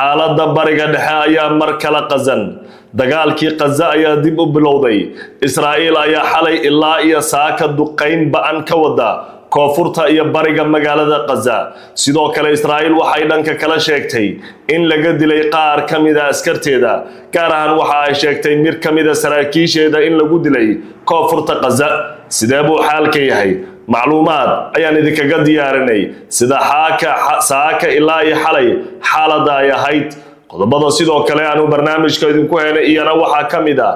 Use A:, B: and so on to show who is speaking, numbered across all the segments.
A: xaaladda bariga dhexe ayaa mar kala qasan dagaalkii Gaza ayaa dib u bilowday Israa'iil ayaa xalay ilaa iyo saaka duqeyn ba'an ka wada koonfurta iyo bariga magaalada Gaza sidoo kale Israa'iil waxay dhanka kala sheegtay in laga dilay qaar kamida askarteeda gaar ahaan waxa ay sheegtay mir kamida saraakiisheeda in lagu dilay koonfurta Gaza sidee buu xaalka yahay macluumaad ayaan idinkaga diyaarinay sida saaka ilaa iyo xalay xaaladda ay ahayd qodobada sidoo kale aanu barnaamijka idinku helay iyana waxa kamida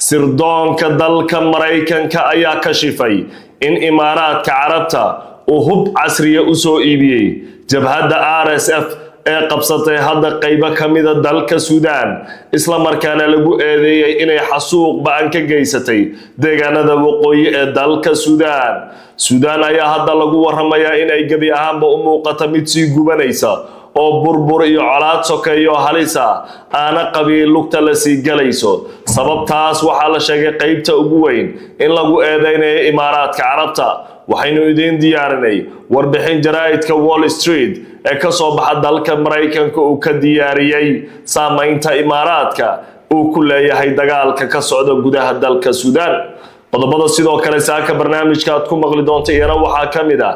A: sirdoonka dalka Mareykanka ayaa ka shifay in Imaaraadka Carabta uu hub casriya u soo iibiyay jabhadda RSF ee qabsatay hadda qayb kamida dalka Suudaan isla markaana lagu eedeeyay inay xasuuq ba'an ka geysatay deegaanada waqooyi ee dalka Suudaan ayaa hadda lagu waramayaa in ay gabi ahaanba u muuqato mid sii gubanaysa oo burbur iyo colaad sokeeyo halisa aana qabiil lugta la sii galayso sababtaas waxa la sheegay qaybta ugu weyn in lagu eedeynayo Imaaraadka Carabta waxaynu idin diyaarinay warbixin jaraa'idka Wall Street ee ka soo baxa dalka Mareykanka uu ka diyaariyay saameynta Imaaraadka uu ku leeyahay dagaalka ka socda gudaha dalka Suudaan qodobada sidoo kale saaka barnaamijka aad ku maqli doonto iyana waxa kamida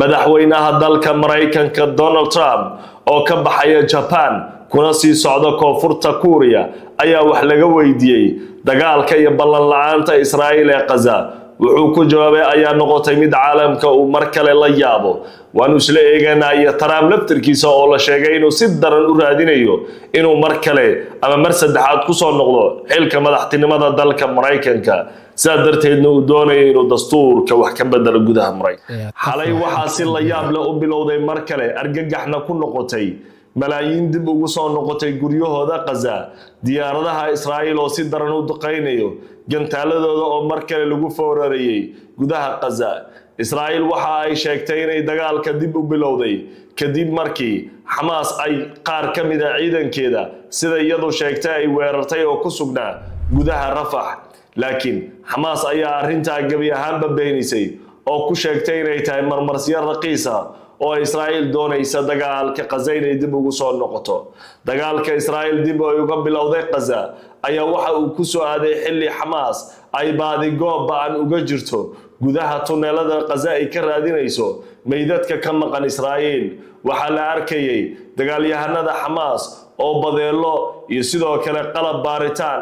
A: madaxweynaha dalka Mareykanka Donald Trump oo ka baxaya Japan kuna sii socda koonfurta Korea ayaa wax laga weydiiyay dagaalka iyo ballan la'aanta Israa'iil ee Gaza wuxuu ku jawaabay ayaa noqotay mid caalamka uu mar kale la yaabo waanu isla eeganay Trump laftirkiisa oo la sheegay inuu si daran u raadinayo inuu mar kale ama mar saddexaad ku soo noqdo xilka madaxtinimada dalka Mareykanka sadarteedna uu doonayo inuu dastuurka wax ka bedelo gudaha Mareykanka xalay waxa si la yaab leh u bilowday mar kale argagaxna ku noqotay malaayiin dib ugu soo noqotay guryahooda Gaza diyaaradaha Israa'iil oo si daran u duqeynayo gantaaladooda oo mar kale lagu foorarayay gudaha Gaza Israa'iil waxa ay sheegtay inay dagaalka dib u bilowday kadib markii Hamas ay qaar kamid ah ciidankeeda sida iyadu sheegtay ay weerartay oo ku sugnaa gudaha Rafah laakiin Hamas ayaa arinta gabi ahaanba beenisay oo ku sheegtay inay tahay marmarsiyo raqiis ah oo Israa'iil doonaysa dagaalka Gaza inay dib ugu soo noqoto dagaalka Israa'iil dib uga bilowday Gaza ayaa waxa uu ku soo aaday xilli Hamas ay baadi goob ba'an uga jirto gudaha tunnelada Gaza ay ka raadinayso meydadka ka maqan Israa'iil waxa la arkayay dagaalyahanada Hamas oo badeelo iyo sidoo kale qalab baaritaan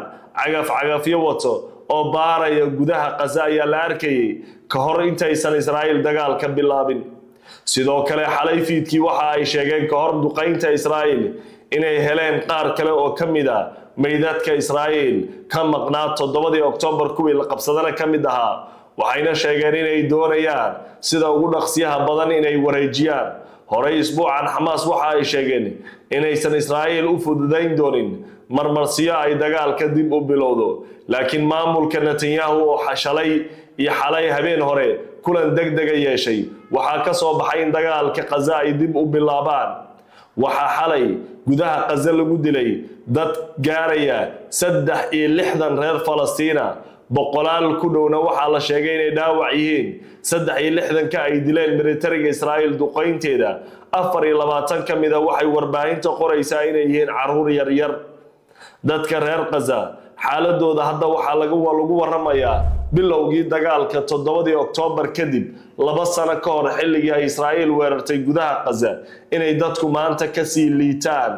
A: cagafyo wato oo baaraya gudaha Gaza ayaa la arkayay ka hor intaysan Israa'iil dagaalka bilaabin sidoo kale xalay fiidkii waxa ay sheegeen ka hor duqeynta Israa'iil inay heleen qaar kale oo kamida meydadka Israa'iil ka maqnaa 7 Oktoobar kuwii la qabsadana kamid ahaa waxayna sheegeen inay doonayaan sida ugu dhaqsiyaha badan inay wareejiyaan horay isbuucan Hamas waxa ay sheegeen inaysan Israa'iil u fududayn doonin marmarsiyo ay dagaalka dib u bilowdo laakiin maamulka Netanyahu oo xalay iyo xalay habeen hore kulan degdeg ah yeeshay waxa ka soo baxay in dagaalka Gaza ay dib u bilaabaan waxa xalay gudaha Gaza lagu dilay dad gaaraya 63 reer Falastiin boqolaal ku dhowna waxa la sheegay inay dhaawac yihiin 63 ka ay dileen militariga Israa'iil duqeynteeda 24 kamida waxay warbaahinta qoraysaa inay yihiin caruur yar yar dadka reer Gaza xaaladooda hadda waxa lagu waramayaa bilowgii dagaalka 7 Oktoobar kadib 2 sano ka hor xilligii ay Israa'iil weerartay gudaha Gaza inay dadku maanta ka sii liitaan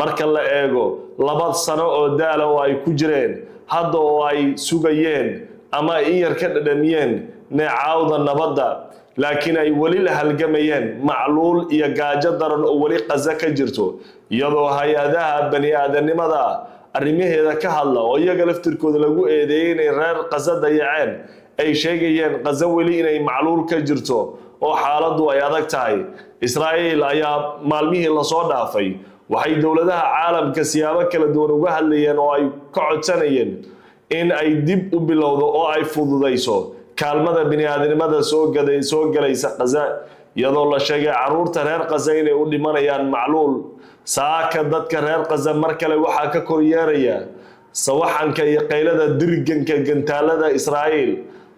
A: marka la eego 2 sano oo daal oo ay ku jireen hadda oo ay sugayeen ama iyar ka dhadhamiyeen neecawda nabadda laakiin ay wali la halgamayeen macluul iyo gaajo daran oo wali Gaza ka jirto iyadoo hay'adaha bani aadanimada arrimaheeda ka hadla oo iyaga laftirkooda lagu eedeeyay inay reer Gaza dayaceen ay sheegayeen Gaza wali inay macluul ka jirto oo xaaladdu ay adag tahay Israa'iil ayaa maalmihii la soo dhaafay waxay dawladaha caalamka siyaabo kala duwan uga hadlayeen oo ay ka codsanayeen in ay dib u bilowdo oo ay fududayso kaalmada bini'aadanimada soo galaysa Gaza iyadoo la sheegay caruurta reer Gaza inay u dhimanayaan macluul saaka dadka reer Gaza mar kale waxa ka koryeeraya sawaxanka iyo qaylada dirganka gantaalada Israa'iil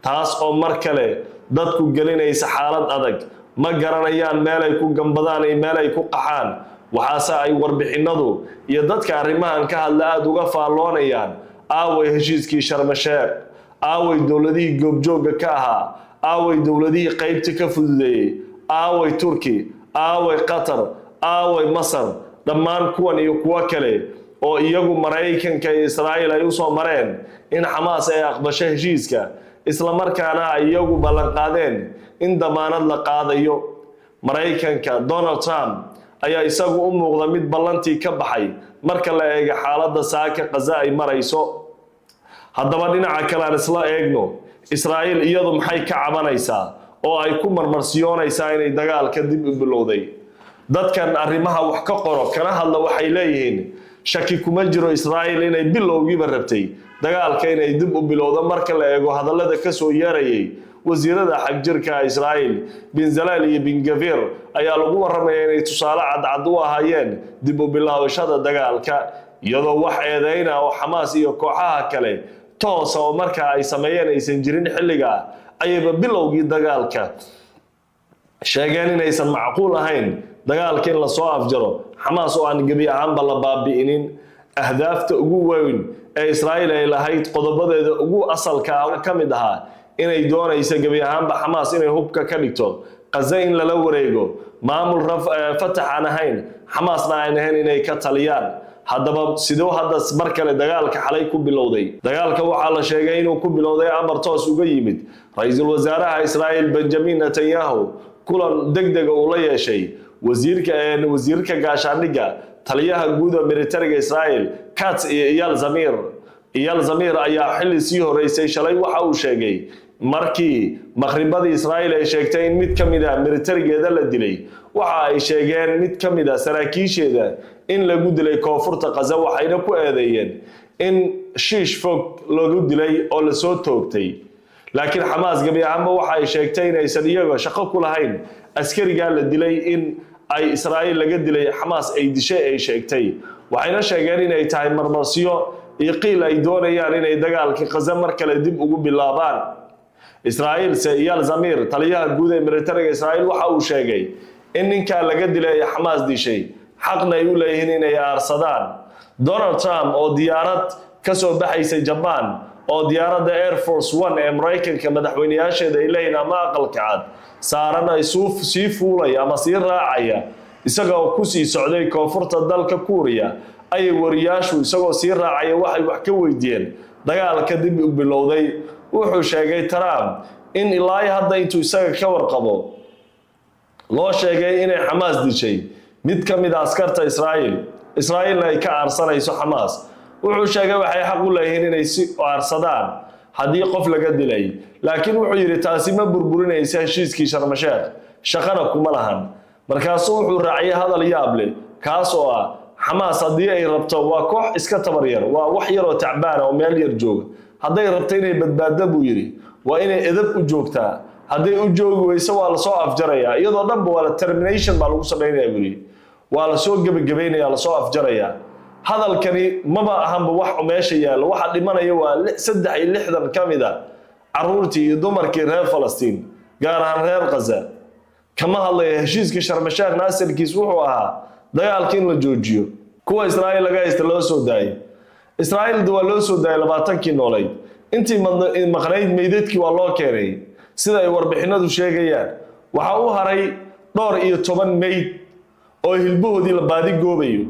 A: taas oo mar kale dadku gelinaysa xaalad adag ma garanayaan meel ay ku gambadaan iyo meel ay ku qaxaan waxaase ay warbixinadu iyo dadka arrimahan ka hadla aad uga faalloonayaan aaway heshiiskii Sharm el-Sheikh, aaway dowladihii goobjooga ka ahaa, aaway dowladihii qaybta ka fududeeyay, aaway Turki, aaway Qatar, aaway Masar, dhammaan kuwan iyo kuwa kale oo iyagu Mareykanka iyo Israa'iil ay u soo mareen in Xamaas ay aqbasho heshiiska isla markaana ay iyagu ballan qaadeen in damaanad la qaadayo. Mareykanka Donald Trump ayaa isagu u muuqda mid ballantii ka baxay marka la eego xaaladda saaka Gaza ay marayso. haddaba dhinaca kale aan isla eegno, Israa'iil iyadu maxay ka cabanaysaa oo ay ku marmarsiyoonaysaa inay dagaalka dib u bilowday. dadkan arrimaha wax ka qoro kana hadla waxay leeyihiin shaki kuma jiro Israa'iil inay bilowgiiba rabtay dagaalka inay dib u bilowdo marka la eego hadallada ka soo yeerayay wasiirada xagjirka Israa'iil Bezalel iyo Ben Gvir ayaa lagu warramay inay tusaale cad u ahaayeen dib u bilaabashada dagaalka iyadoo wax eedeyna oo Xamaas iyo kooxaha kale toos oo marka ay sameeyeen aysan jirin xilliga ayba bilowgii dagaalka sheegeen inaysan macquul ahayn dagaalka in la soo afjaro Xamaas oo aan gabi ahaanba la baabi'inin. ahdaafta ugu weyn ee Israa'iil ay lahayd qodobadeeda ugu asalka ah ka mid ahaa inay doonayso gabi ahaanba Xamaas inay hubka ka dhigto Gaza in lala wareego maamul Fatah aan ahayn Xamaasna aan ahayn inay ka taliyaan. haddaba sidoo hadda mar kale dagaalka xalay ku bilowday. dagaalka waxaa la sheegay inuu ku bilowday amar toos uga yimid ra'iisul wasaaraha Israa'iil Benjamin Netanyahu kulan degdeg uu la yeeshay wasiirka gaashaandhigga taliyaha guud ee militariga Israa'iil Katz iyo Eyal Zamir ayaa xilli sii horeysay shalay waxa uu sheegay markii maqribadii Israa'iil ay sheegtay in mid kamid ah militarigeeda la dilay. waxa ay sheegeen mid kamid ah saraakiisheeda in lagu dilay koonfurta Gaza, waxayna ku eedeeyeen in shiish fog lagu dilay oo la soo toogtay. laakiin Xamaas gabi ahaanba waxa ay sheegtay inaysan iyaga shaqo ku lahayn askariga la dilay in ay Israa'iil laga dilay Xamaas ay dishay ay sheegtay. waxayna sheegeen inay tahay marmarsiyo iyo qiil ay doonayaan inay dagaalka Gaza mar kale dib ugu bilaabaan. Israa'iil Eyal Zamir taliyaha guud ee militariga Israa'iil waxa uu sheegay in ninka laga dilay Xamaas dishay xaqna ay u leeyihiin inay aarsadaan. Donald Trump oo diyaarad ka soo baxaysay Japan oo diyaaradda Air Force One ee Mareykanka madaxweynayaasheeda ay leeyihiin ama aqalka cad saaran ay sii fuulay ama sii raacaya isagoo ku sii socday koonfurta dalka Kuuriya ay wariyaashu isagoo sii raacaya waxay wax ka weydiiyeen dagaalka dib u bilowday. wuxuu sheegay Trump in ilaa hadda intuu isaga ka warqabo loo sheegay inay Xamaas dishay mid ka mid ah askarta Israa'iilna ay ka aarsanayso Xamaas. wuxuu sheegay waxay xaq u leeyihiin inay si aarsadaan haddii qof laga dilay, laakiin wuxuu yiri taasi ma burburinaysa heshiiskii Sharm el-Sheikh, shaqana kuma lahan. markaasuu wuxuu raaciyay hadal yaab leh kaas oo ah Xamaas haddii ay rabto waa koox iska tabar yar, waa wax yar oo tacbaan oo meel yar jooga. hadday rabto inay badbaado buu yiri waa inay edab u joogtaa, hadday u joogi weyso waa la soo afjarayaa iyadoo dhanba waa la termination baa lagu samaynayaa buu yiri, waa la soo gabagabaynayaa, la soo afjarayaa. hadalkani maba ahanba wax meesha yaalo, waxa dhimanaya waa 63 kamid ah caruurtii iyo dumarkii reer Falastiin gaar ahaan reer Gaza. kama hadlaya heshiiskii Sharm el-Sheikh asalkiis wuxuu ahaa dagaalka in la joojiyo, kuwa Israa'iil laga haysta loo soo daayay. Israa'iil waa loo soo daayay 20kii noolay, intii maqnayd meydadkii waa loo keenay sida ay warbixinadu sheegayaan. waxa uu haray 12 meyd oo hilbahoodii la baadi goobayo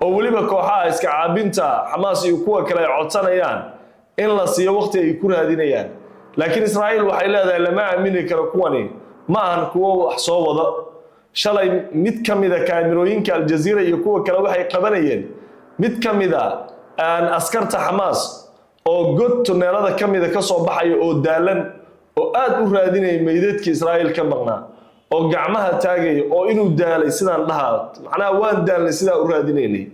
A: oo waliba kooxaha iska caabinta Xamaas iyo kuwa kale ay codsanayaan in la siiyo waqti ay ku raadinayaan. laakiin Israa'iil waxay leedahay lama aamini karo kuwani ma ahan kuwa wax soo wada. shalay mid kamid ah kaamirooyinka Al Jazeera iyo kuwa kale waxay qabanayeen mid kamid ah askarta Xamaas oo god tuneelada kamid ah ka soo baxay oo daalan oo aad u raadinay meydadkii Israa'iil ka maqnaa oo gacmaha taagay oo inuu daalay sidaan dhahaa macnaha waan daalnay sida u raadinaynay,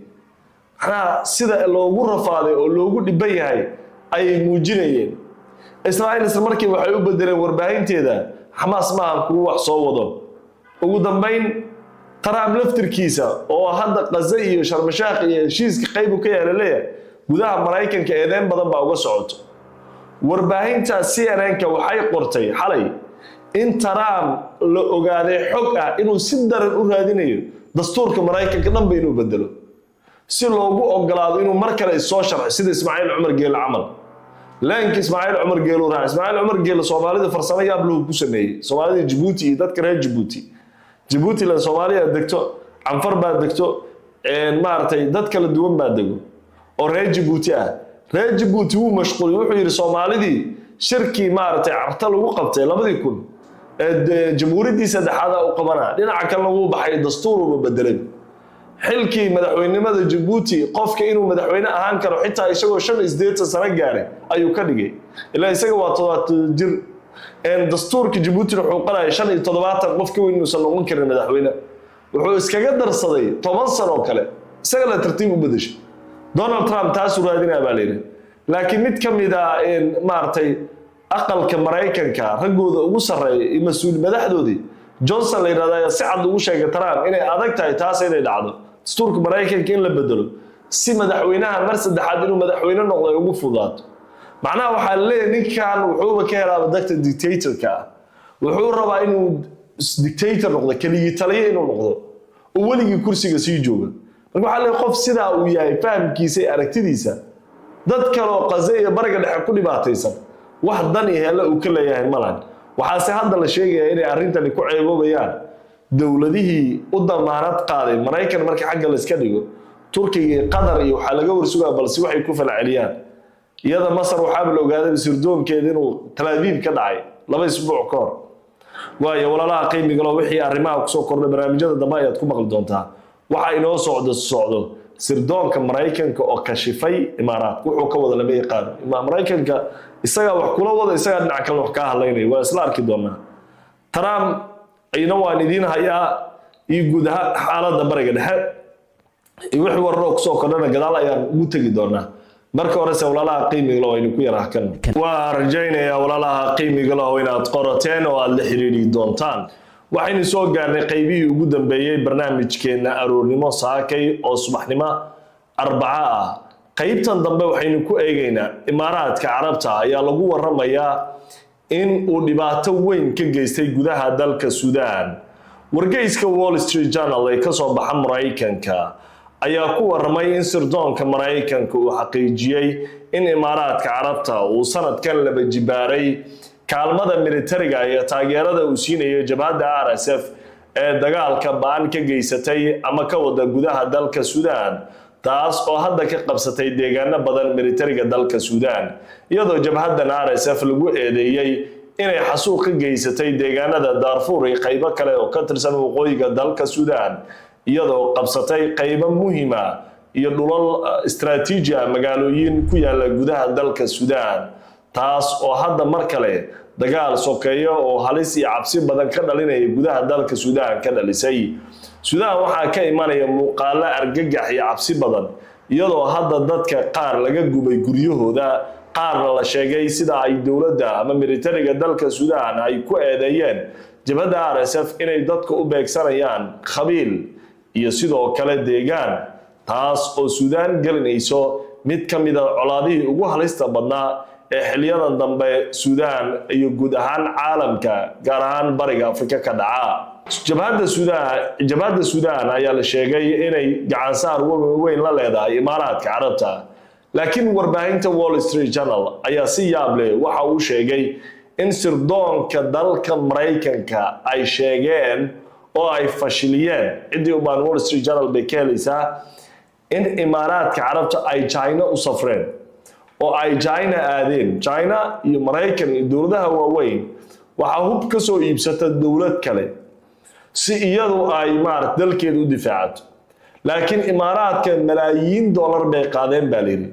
A: macnaha sida loogu rafaaday oo loogu dhiban yahay ay muujinayeen. Israa'iil isla markii waxay u bedeleen warbaahinteeda Xamaas ma ahan kuwa wax soo wado. ugu dambeyn Trump laftirkiisa oo hadda Gaza iyo Sharm el-Sheikh iyo heshiiska qayb ka yeelay gudaha Mareykanka eedeyn badan baa uga socoto. warbaahinta CNN-ka waxay qortay xalay in Trump la ogaaday xog ah inuu si daran u raadinayo dastuurka Mareykanka dhanba inuu bedelo si loogu ogolaado inuu mar kale soo sharxo sida Ismaaciil Cumar Geele camal laakiin Ismaaciil Cumar Geele raa Ismaaciil Cumar Geele Soomaalida farsamo yaab loo ku sameeyay Soomaalida Djibouti iyo dadka reer Djibouti la Soomaaliya degto Anfar baa degto maartay dad kala duwan baa dego oo reer Djibouti ah reer Djibouti uu mashquul wuxuu yiri Soomaalidii shirki maartay carta lagu qabtay 2000 jamhuuriyadii saddexaad oo qabana dhinaca kale lagu baxay dastuur uu bedelay xilkii madaxweynimada Djibouti qofka inuu madaxweyne ahaan karo xitaa isagoo 85 sano gaaray ayuu ka dhigay ilaa isaga waa 70 jir dastuurka Djibouti wuxuu qalay 75 qofka weyn uu noqon karin madaxweyne wuxuu iskaga darsaday 10 sano kale isaga la tartiib u bedeshay Donald Trump taas uu raadinaya baa leeyahay laakiin mid kamid ah maartay aqalka Mareykanka ragooda ugu sareeyay mas'uul madaxdoodii Johnson la yiraahdo si cad ugu sheegay Trump inay adag tahay taas inay dhacdo dastuurka Mareykanka in la bedelo si madaxweynaha mar saddexaad inuu madaxweyne noqdo ugu fudaato macnaha waxa leeyahay ninkan wuxuu ka helaa dadka dictatorka wuxuu rabaa inuu dictator noqdo kaliya taliye inuu noqdo oo waligii kursiga sii jooga marka waxa leeyahay qof sida uu yahay fahamkiisa aragtidiisa dad kale oo qazay bariga dhexe ku dhibaataysan wax dan iyo hela uu ka leeyahay malan waxaase hadda la sheegaya inay arrintan ku ceeboobayaan dawladihii u damaanad qaaday Mareykan markii xagga la iska dhigo Turkiga Qatar iyo waxa laga warsugaa balse waxay ku falceliyaan iyada Masar waxa la ogaaday sirdoonkeeda inuu Tel Aviv ka dhacay 2 isbuuc ka hor waayo walaalaha qiimiga loo wixii arrimaha ku soo kordhay barnaamijyada dambe ayaad ku maqli doontaa waxa inoo socdo sirdoonka Mareykanka oo kashifay Imaaraadka wuxuu ka wada lama yaqaan Mareykanka isaga wax kula wada isaga dhinac kale wax ka hadlaynay waa isla arki doonaa Trump ayna waan idin hayaa iyo guud ahaan xaaladda bariga dhexe iyo wixii warro ku soo kordhana gadaal ayaan ugu tagi doonaa marka hore walaalaha qiimiga loo aynu ku yaraakan waa rajaynayaa walaalaha qiimiga loo inaad qorateen oo aad la xiriiri doontaan waxaynu soo gaarnay qaybihii ugu dambeeyay barnaamijkeena aroornimo saakay oo subaxnimo Arbaca ah qaybtan dambe waxaynu ku eegaynaa Imaaraadka Carabta ayaa lagu waramayaa in uu dhibaato weyn ka geystay gudaha dalka Suudaan wargeyska Wall Street Journal ee ka soo baxa Mareykanka ayaa ku waramay in sirdoonka Mareykanka uu xaqiijiyay in Imaaraadka Carabta uu sanadkan laba jibaaray kaalmada militariga iyo taageerada uu siinayo jabhadda RSF ee dagaalka baan ka geysatay ama ka wada gudaha dalka Suudaan taas oo hadda ka qabsatay deegaano badan militariga dalka Suudaan iyadoo jabhaddan RSF lagu eedeeyay inay xasuuq ka geysatay deegaanada Darfur iyo qaybo kale oo ka tirsan waqooyiga dalka Suudaan iyadoo qabsatay qaybo muhiim ah iyo dhulal istiraatiiji ah magaalooyin ku yaala gudaha dalka Suudaan taas oo hadda mar kale dagaal sokeeyo oo halis iyo cabsi badan ka dhalinaya gudaha dalka Suudaan ka dhalisay Suudaan waxa ka imanaya muuqaalo argagax iyo cabsi badan iyadoo hadda dadka qaar laga gubay guryahooda qaar la sheegay sida ay dawladda ama militariga dalka Suudaan ay ku eedeeyeen jabhadda RSF inay dadka u beegsanayaan qabiil iyo sidoo kale deegaan taas oo Suudaan galinayso mid kamid ah colaadihii ugu halista badnaa ee xiliyadan dambe Suudaan iyo guud ahaan caalamka gaar ahaan bariga Afrika ka dhaca jabhadda Suudaan ayaa la sheegay inay gacan saar weyn la leedahay Imaaraadka Carabta laakiin warbaahinta Wall Street Journal ayaa si yaab leh waxa uu sheegay in sirdoonka dalka Mareykanka ay sheegeen oo ay fashiliyeen cidii u baan Wall Street Journal bay keenaysaa in Imaaraadka Carabta ay China u safreen oo ay China aadeen China iyo Mareykan iyo dawladaha waaweyn waxa hub ka soo iibsata dawlad kale si iyadu ay dalkeedu u difaacato laakiin Imaaraadka malaayiin dollar bay qaadeen baa leeyahay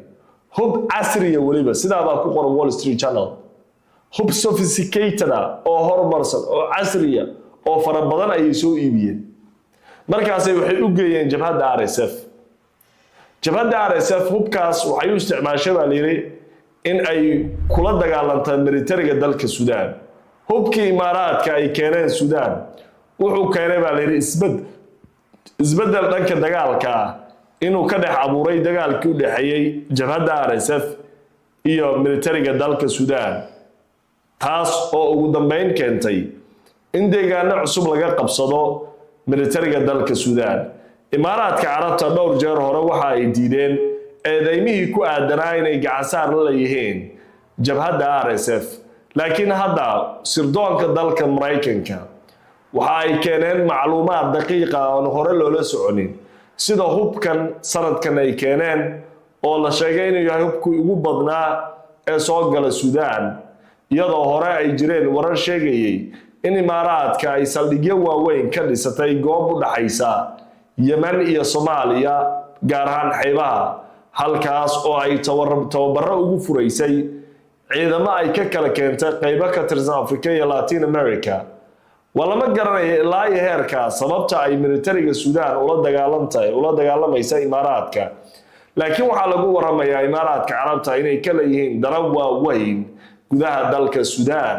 A: hub casriya waliba sidaa baa ku qoran Wall Street Journal hub sophisticated oo horumarsan oo casriya oo fara badan ay soo iibiyeen markaas waxay u geeyeen jabhadda RSF jabhadda RSF hubkaas waxay u isticmaashay baa leeyahay in ay kula dagaalanto militariga dalka Suudaan hubkii Imaaraadka ay keeneen Suudaan wuxuu keenay baa leeyahay isbedel dhanka dagaalka inuu ka dhex abuuray dagaalkii u dhaxeeyay jabhadda RSF iyo militariga dalka Suudaan taas oo ugu dambeyn keentay in deegaano cusub laga qabsado militariga dalka Suudaan. Imaaraadka Carabta dhowr jeer hore waxa ay diideen eedaymihii ku aadanaa inay gacansaar la leeyihiin jabhadda RSF, laakiin hadda sirdoonka dalka Mareykanka waxa ay keeneen macluumaad daqiiq ah oo hore loola soconin, sida hubkan sanadkan ay keeneen oo la sheegay inuu yahay hubkii ugu badnaa ee soo gala Suudaan, iyadoo hore ay jireen warar sheegayay in Imaaraadka ay saldhigyo waaweyn ka dhisatay goob u dhaxaysa Yemen iyo Soomaaliya, gaar ahaan xeebaha, halkaas oo ay tababarro ugu furaysay ciidamo ay ka kala keentay qaybo ka tirsan Afrika iyo Latin America. Walama garanayo ilaa iyo heerka sababta ay militariga Suudaan ula dagaalamaysa Imaaraadka, laakiin waxaa lagu waramayaa Imaaraadka Carabta inay ka leeyihiin darab waaweyn gudaha dalka Suudaan,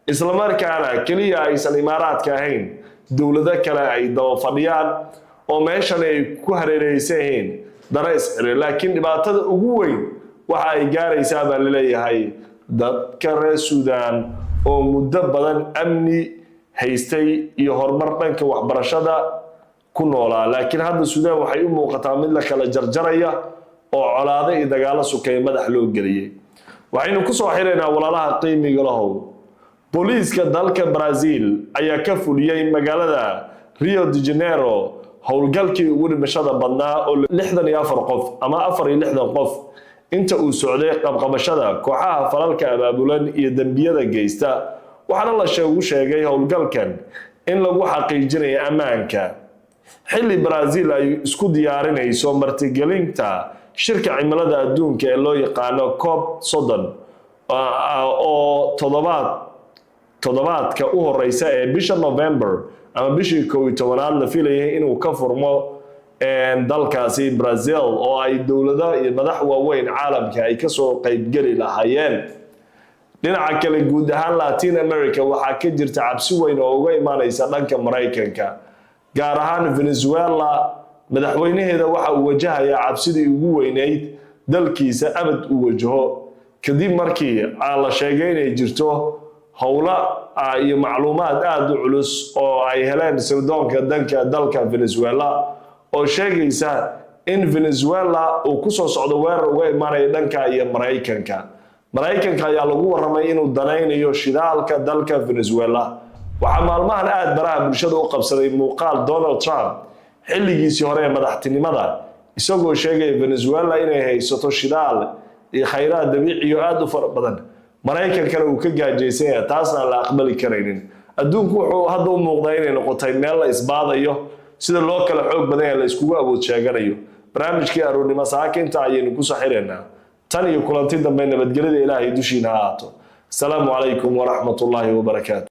A: isla markaana kaliya aysan Imaaraadka ahayn dowlado kale ay daba fadhiyaan oo meeshan ay ku hareeraysan yihiin darees xiriir. Laakiin dhibaatada ugu weyn waxa ay gaaraysaa baa la leeyahay dadka reer Suudaan oo muddo badan amni haystay iyo horumar dhanka waxbarashada ku noolaa, laakiin hadda Suudaan waxay u muuqataa mid la kala jarjaraya oo colaado iyo dagaalo sukay madax loo geliyay. waxaynu ku soo xireynaa walaalaha qiimiga lahow. Booliiska dalka Brazil ayaa ka fuliyay magaalada Rio de Janeiro howlgalkii ugu dhimashada badnaa oo 64 qof ama 64 qof inta uu socday qabqabashada kooxaha falalka abaabulan iyo dambiyada geysta, waxaana la sheegay howlgalkan in lagu xaqiijinayo ammaanka xilli Brazil ay isku diyaarinayso martigelinta shirka cimilada adduunka ee loo yaqaano COP30 oo toddobaadka u horeysa ee bisha November ama bishii 11 la filayay inuu ka furmo dalkaasi Brazil, oo ay dowladaha iyo madax waaweyn caalamka ay ka soo qayb gali lahaayeen. dhinaca kale, guud ahaan Latin America waxaa ka jirta cabsi weyn oo uga imaanaysa dhanka Mareykanka, gaar ahaan Venezuela. madaxweynaheeda waxa uu wajahayaa cabsidii ugu weynayd dalkiisa abad uu wajaho kadib markii la sheegay inay jirto howla iyo macluumaad aad u culus oo ay heleen sirdoonka dalka Venezuela oo sheegaysa in Venezuela uu ku soo socdo weerar uga imaanaya dhanka iyo Mareykanka. Mareykanka ayaa lagu waramay inuu danaynayo shidaalka dalka Venezuela. waxaa maalmahan aad baraha bulshada u qabsaday muuqaal Donald Trump xilligiisii hore ee madaxtinimada, isagoo sheegay Venezuela inay haysato shidaal iyo khayraad dabiici oo aad u fara badan, Mareykankana uu ka gaajaysan yahay, taasna la aqbali karaynin. adduunku wuxuu hadda u muuqdaa inay noqotay meel la isbaadayo, sida loo kala xoog badan yahay la iskugu awood sheeganayo. barnaamijkii aroornimo saakinta ayaynu ku soo xireynaa. tan iyo kulanti dambe nabadgelyada Ilaahay dushiina ha ahaato. Asalaamu calaykum waraxmatullaahi wabarakaatu.